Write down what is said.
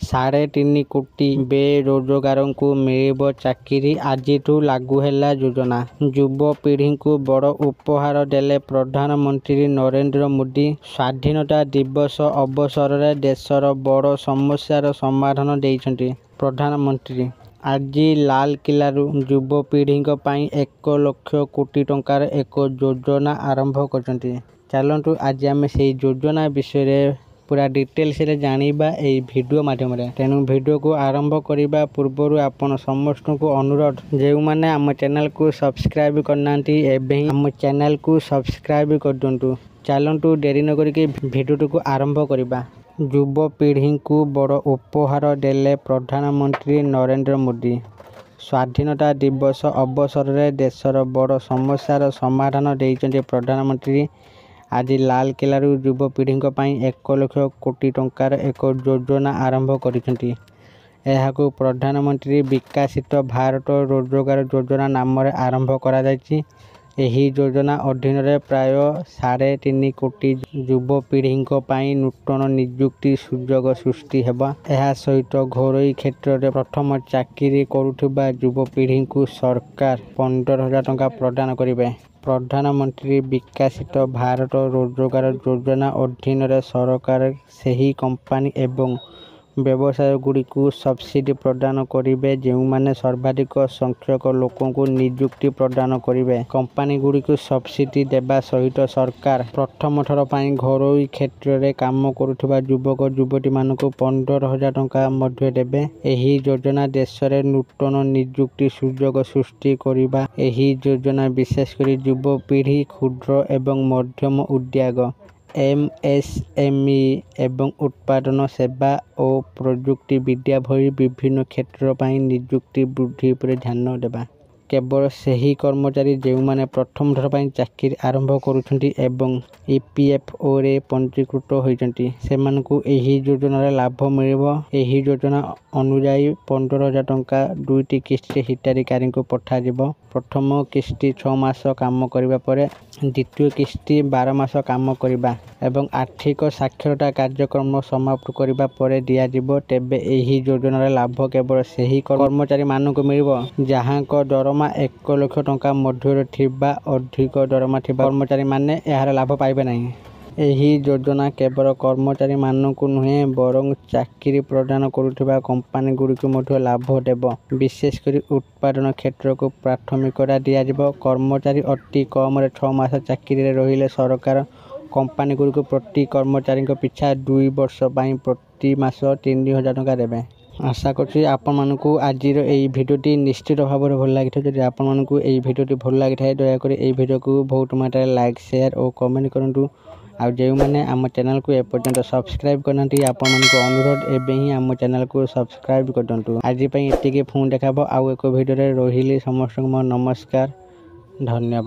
3.5 କୋଟି ବେରୋଜଗାରଙ୍କୁ ମିଳିବ ଚାକିରି। ଆଜିଠୁ ଲାଗୁ ହେଲା ଯୋଜନା। ଯୁବପିଢ଼ିଙ୍କୁ ବଡ଼ ଉପହାର ଦେଲେ ପ୍ରଧାନମନ୍ତ୍ରୀ ନରେନ୍ଦ୍ର ମୋଦି। ସ୍ୱାଧୀନତା ଦିବସ ଅବସରରେ ଦେଶର ବଡ଼ ସମସ୍ୟାର ସମାଧାନ ଦେଇଛନ୍ତି ପ୍ରଧାନମନ୍ତ୍ରୀ। ଆଜି ଲାଲକିଲ୍ଲାରୁ ଯୁବପିଢ଼ିଙ୍କ ପାଇଁ 1 ଲକ୍ଷ କୋଟି ଟଙ୍କାର ଏକ ଯୋଜନା ଆରମ୍ଭ କରିଛନ୍ତି। ଚାଲନ୍ତୁ ଆଜି ଆମେ ସେହି ଯୋଜନା ବିଷୟରେ ପୁରା ଡିଟେଲ୍ସରେ ଜାଣିବା ଏହି ଭିଡ଼ିଓ ମାଧ୍ୟମରେ। ତେଣୁ ଭିଡ଼ିଓକୁ ଆରମ୍ଭ କରିବା ପୂର୍ବରୁ ଆପଣ ସମସ୍ତଙ୍କୁ ଅନୁରୋଧ, ଯେଉଁମାନେ ଆମ ଚ୍ୟାନେଲକୁ ସବସ୍କ୍ରାଇବ୍ କରିନାହାନ୍ତି ଏବେ ହିଁ ଆମ ଚ୍ୟାନେଲକୁ ସବସ୍କ୍ରାଇବ୍ କରିଦିଅନ୍ତୁ। ଚାଲନ୍ତୁ ଡେରି ନ କରିକି ଭିଡ଼ିଓଟିକୁ ଆରମ୍ଭ କରିବା। ଯୁବପିଢ଼ିଙ୍କୁ ବଡ଼ ଉପହାର ଦେଲେ ପ୍ରଧାନମନ୍ତ୍ରୀ ନରେନ୍ଦ୍ର ମୋଦି। ସ୍ୱାଧୀନତା ଦିବସ ଅବସରରେ ଦେଶର ବଡ଼ ସମସ୍ୟାର ସମାଧାନ ଦେଇଛନ୍ତି ପ୍ରଧାନମନ୍ତ୍ରୀ। ଆଜି ଲାଲକିଲ୍ଲାରୁ ଯୁବପିଢ଼ିଙ୍କ ପାଇଁ 1 ଲକ୍ଷ କୋଟି ଟଙ୍କାର ଏକ ଯୋଜନା ଆରମ୍ଭ କରିଛନ୍ତି। ଏହାକୁ ପ୍ରଧାନମନ୍ତ୍ରୀ ବିକଶିତ ଭାରତ ରୋଜଗାର ଯୋଜନା ନାମରେ ଆରମ୍ଭ କରାଯାଇଛି। ଏହି ଯୋଜନା ଅଧୀନରେ ପ୍ରାୟ 3.5 କୋଟି ଯୁବପିଢ଼ିଙ୍କ ପାଇଁ ନୂତନ ନିଯୁକ୍ତି ସୁଯୋଗ ସୃଷ୍ଟି ହେବ। ଏହା ସହିତ ଘରୋଇ କ୍ଷେତ୍ରରେ ପ୍ରଥମ ଚାକିରି କରୁଥିବା ଯୁବପିଢ଼ିଙ୍କୁ ସରକାର 15,000 ଟଙ୍କା ପ୍ରଦାନ କରିବେ। ପ୍ରଧାନମନ୍ତ୍ରୀ ବିକଶିତ ଭାରତ ରୋଜଗାର ଯୋଜନା ଅଧୀନରେ ସରକାର ସେହି କମ୍ପାନୀ ଏବଂ ବ୍ୟବସାୟଗୁଡ଼ିକୁ ସବସିଡି ପ୍ରଦାନ କରିବେ ଯେଉଁମାନେ ସର୍ବାଧିକ ସଂଖ୍ୟକ ଲୋକଙ୍କୁ ନିଯୁକ୍ତି ପ୍ରଦାନ କରିବେ। କମ୍ପାନୀଗୁଡ଼ିକୁ ସବସିଡି ଦେବା ସହିତ ସରକାର ପ୍ରଥମ ଥର ପାଇଁ ଘରୋଇ କ୍ଷେତ୍ରରେ କାମ କରୁଥିବା ଯୁବକ ଯୁବତୀମାନଙ୍କୁ 15,000 ଟଙ୍କା ମଧ୍ୟ ଦେବେ। ଏହି ଯୋଜନା ଦେଶରେ ନୂତନ ନିଯୁକ୍ତି ସୁଯୋଗ ସୃଷ୍ଟି କରିବା। ଏହି ଯୋଜନା ବିଶେଷ କରି ଯୁବପିଢ଼ି, କ୍ଷୁଦ୍ର ଏବଂ ମଧ୍ୟମ ଉଦ୍ୟୋଗ MSME ଏବଂ ଉତ୍ପାଦନ, ସେବା ଓ ପ୍ରଯୁକ୍ତି ବିଦ୍ୟା ଭଳି ବିଭିନ୍ନ କ୍ଷେତ୍ର ପାଇଁ ନିଯୁକ୍ତି ବୃଦ୍ଧି ଉପରେ ଧ୍ୟାନ ଦେବା। କେବଳ ସେହି କର୍ମଚାରୀ ଯେଉଁମାନେ ପ୍ରଥମ ଥର ପାଇଁ ଚାକିରି ଆରମ୍ଭ କରୁଛନ୍ତି ଏବଂ EPFOରେ ପଞ୍ଜୀକୃତ ହୋଇଛନ୍ତି ସେମାନଙ୍କୁ ଏହି ଯୋଜନାର ଲାଭ ମିଳିବ। ଏହି ଯୋଜନା ଅନୁଯାୟୀ 15,000 ଟଙ୍କା 2ଟି କିସ୍ତିରେ ହିତାଧିକାରୀଙ୍କୁ ପଠାଯିବ। ପ୍ରଥମ କିସ୍ତି 6 ମାସ କାମ କରିବା ପରେ, ଦ୍ୱିତୀୟ କିସ୍ତି 12 ମାସ କାମ କରିବା ଏବଂ ଆର୍ଥିକ ସାକ୍ଷରତା କାର୍ଯ୍ୟକ୍ରମ ସମାପ୍ତ କରିବା ପରେ ଦିଆଯିବ। ତେବେ ଏହି ଯୋଜନାର ଲାଭ କେବଳ ସେହି କର୍ମଚାରୀମାନଙ୍କୁ ମିଳିବ ଯାହାଙ୍କ ଦରମା 1 ଲକ୍ଷ ଟଙ୍କା ମଧ୍ୟରେ ଥିବା। ଅଧିକ ଦରମା ଥିବା କର୍ମଚାରୀମାନେ ଏହାର ଲାଭ ପାଇବେ ନାହିଁ। ଏହି ଯୋଜନା କେବଳ କର୍ମଚାରୀମାନଙ୍କୁ ନୁହେଁ ବରଂ ଚାକିରି ପ୍ରଦାନ କରୁଥିବା କମ୍ପାନୀଗୁଡ଼ିକୁ ମଧ୍ୟ ଲାଭ ଦେବ। ବିଶେଷ କରି ଉତ୍ପାଦନ କ୍ଷେତ୍ରକୁ ପ୍ରାଥମିକତା ଦିଆଯିବ। କର୍ମଚାରୀ ଅତି କମରେ 6 ମାସ ଚାକିରିରେ ରହିଲେ ସରକାର କମ୍ପାନୀଗୁଡ଼ିକୁ ପ୍ରତି କର୍ମଚାରୀଙ୍କ ପିଛା 2 ବର୍ଷ ପାଇଁ ପ୍ରତି ମାସ 3,000 ଟଙ୍କା ଦେବେ। ଆଶା କରୁଛି ଆପଣମାନଙ୍କୁ ଆଜିର ଏହି ଭିଡ଼ିଓଟି ନିଶ୍ଚିତ ଭାବରେ ଭଲ ଲାଗିଥିବ। ଯଦି ଆପଣମାନଙ୍କୁ ଏହି ଭିଡ଼ିଓଟି ଭଲ ଲାଗିଥାଏ ଦୟାକରି ଏହି ଭିଡ଼ିଓକୁ ବହୁତ ମାତ୍ରାରେ ଲାଇକ୍, ସେୟାର ଓ କମେଣ୍ଟ କରନ୍ତୁ। ଆଉ ଯେଉଁମାନେ ଆମ ଚ୍ୟାନେଲକୁ ଏପର୍ଯ୍ୟନ୍ତ ସବସ୍କ୍ରାଇବ୍ କରିନାହାନ୍ତି ଆପଣମାନଙ୍କୁ ଅନୁରୋଧ ଏବେ ହିଁ ଆମ ଚ୍ୟାନେଲକୁ ସବସ୍କ୍ରାଇବ୍ କରିଦିଅନ୍ତୁ। ଆଜି ପାଇଁ ଏତିକି, ପୁଣି ଦେଖାହେବ ଆଉ ଏକ ଭିଡ଼ିଓରେ। ରହିଲି ସମସ୍ତଙ୍କୁ ମୋର ନମସ୍କାର, ଧନ୍ୟବାଦ।